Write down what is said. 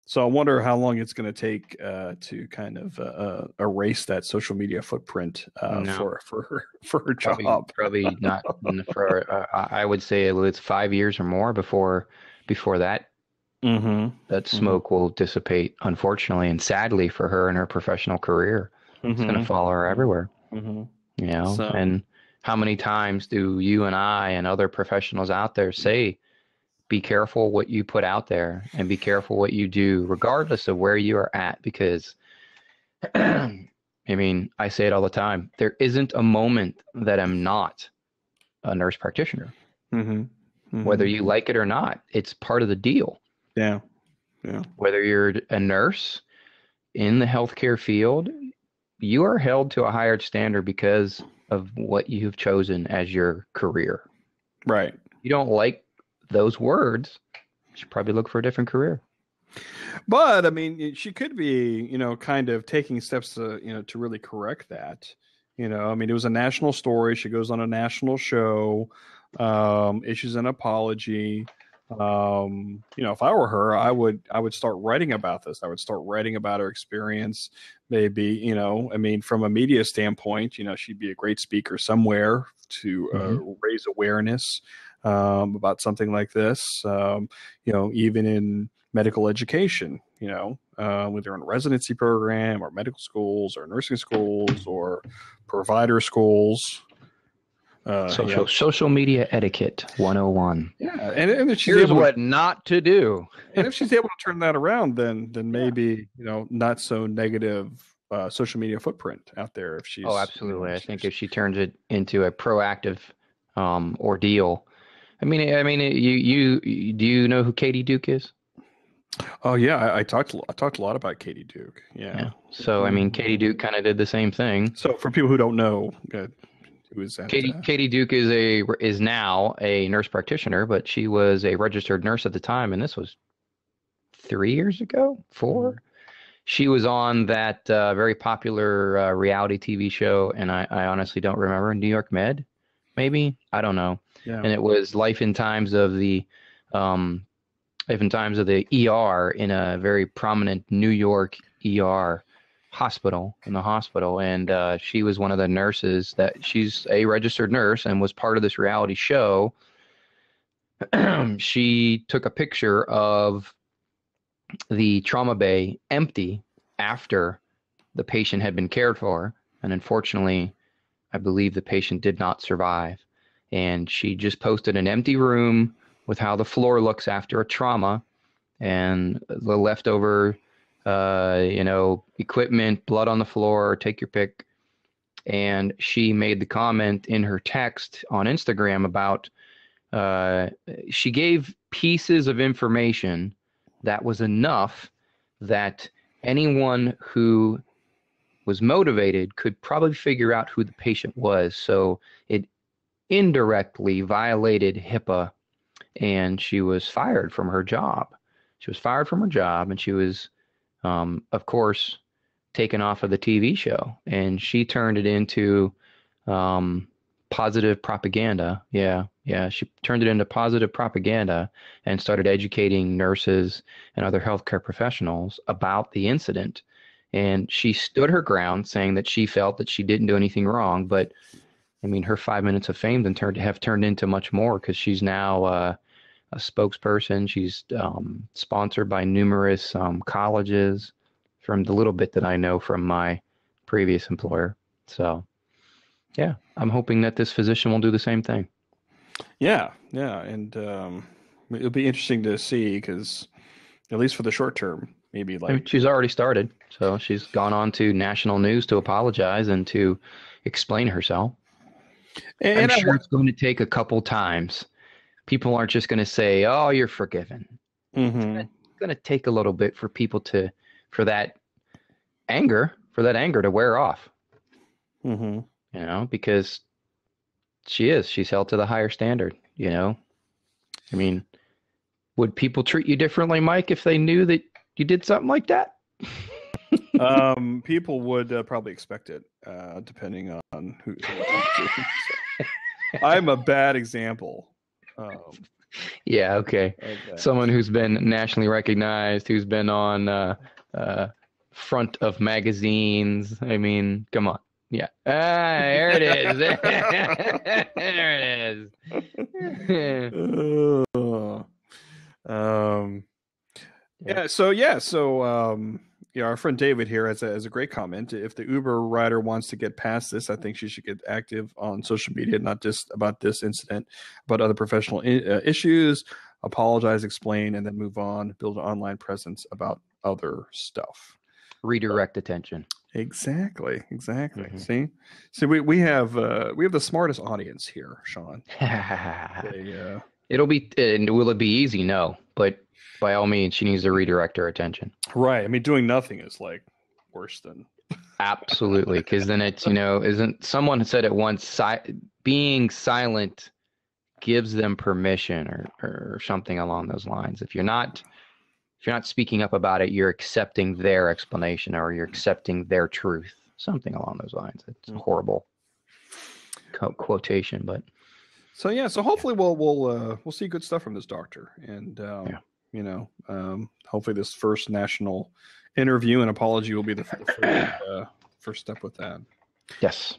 So I wonder how long it's going to take to kind of erase that social media footprint No, for her job. probably not for. I would say it's 5 years or more before Mm-hmm. that Mm-hmm. smoke will dissipate. Unfortunately, and sadly for her and her professional career, it's going to Mm-hmm. follow her everywhere. Mm-hmm. You know, So and how many times do you and I and other professionals out there say, be careful what you put out there and be careful what you do, regardless of where you are at, because I mean, I say it all the time. There isn't a moment that I'm not a nurse practitioner. mm-hmm. Whether Mm-hmm. you like it or not, it's part of the deal. Yeah. Yeah. Whether you're a nurse in the healthcare field, you are held to a higher standard because of what you've chosen as your career. Right. You don't like those words, you should probably look for a different career. But I mean, she could be, kind of taking steps to, to really correct that. I mean, it was a national story. She goes on a national show, issues an apology. If I were her, I would start writing about this. I would start writing about her experience. Maybe, I mean, from a media standpoint, she'd be a great speaker somewhere to Hmm. raise awareness about something like this. Even in medical education, whether in a residency program or medical schools or nursing schools or provider schools. Social media etiquette 101. Yeah, and if she's Here's able to, what not to do. and if she's able to turn that around, then Yeah. maybe not so negative social media footprint out there. If Oh, she's absolutely. I think if she turns it into a proactive ordeal. Do you know who Katie Duke is? oh yeah, I talked a lot about Katie Duke. Yeah. Yeah. So, Katie Duke kind of did the same thing. So for people who don't know, who is that? Katie Duke is now a nurse practitioner, but she was a registered nurse at the time, and this was 3 years ago, Mhm. 4. She was on that very popular reality TV show, and I honestly don't remember. New York Med, maybe? I don't know. Yeah. And it was um, life and times of the ER in a very prominent New York ER hospital in the hospital. And she was one of the nurses that she's a registered nurse and was part of this reality show. She took a picture of the trauma bay empty after the patient had been cared for. And unfortunately, I believe the patient did not survive. And she just posted an empty room with how the floor looks after a trauma and the leftover, equipment, blood on the floor, take your pick. And she made the comment in her text on Instagram about she gave pieces of information that was enough that anyone who was motivated could probably figure out who the patient was. So it indirectly violated HIPAA, and she was fired from her job. She was fired from her job, and she was, of course, taken off of the TV show. And she turned it into um, positive propaganda. Yeah, yeah. She turned it into positive propaganda and started educating nurses and other healthcare professionals about the incident. And she stood her ground, saying that she felt that she didn't do anything wrong. But her 5 minutes of fame then have turned into much more because she's now a spokesperson. She's sponsored by numerous colleges, from the little bit that I know from my previous employer. So, yeah, I'm hoping that this physician will do the same thing. Yeah, yeah, and it'll be interesting to see because at least for the short term, maybe like She's already started. So she's gone on to national news to apologize and to explain herself. I'm and I sure it's going to take a couple times. People aren't just going to say, "Oh, you're forgiven." mm-hmm, It's going to take a little bit for people for that anger to wear off, mm-hmm. because she's held to the higher standard, I mean, would people treat you differently, Mike, if they knew that you did something like that? People would probably expect it, depending on who you talk to. So, I'm a bad example. Yeah, okay. Someone who's been nationally recognized, who's been on front of magazines. I mean, come on. Yeah. There it is. There it is. Yeah, our friend David here has a great comment. If the Uber rider wants to get past this, I think she should get active on social media, not just about this incident, but other professional issues, apologize, explain, and then move on, build an online presence about other stuff. Redirect attention. Exactly. Mm-hmm. See, we have the smartest audience here, Sean. Will it be easy? No, but by all means, she needs to redirect her attention. Right. I mean, doing nothing is like worse than. Absolutely, because then it's isn't someone said it once? Being silent gives them permission, or something along those lines. If you're not speaking up about it, you're accepting their explanation, or you're accepting their truth. Something along those lines. It's a horrible quotation, but. So hopefully we'll see good stuff from this doctor, and hopefully this first national interview and apology will be the first step with that. Yes.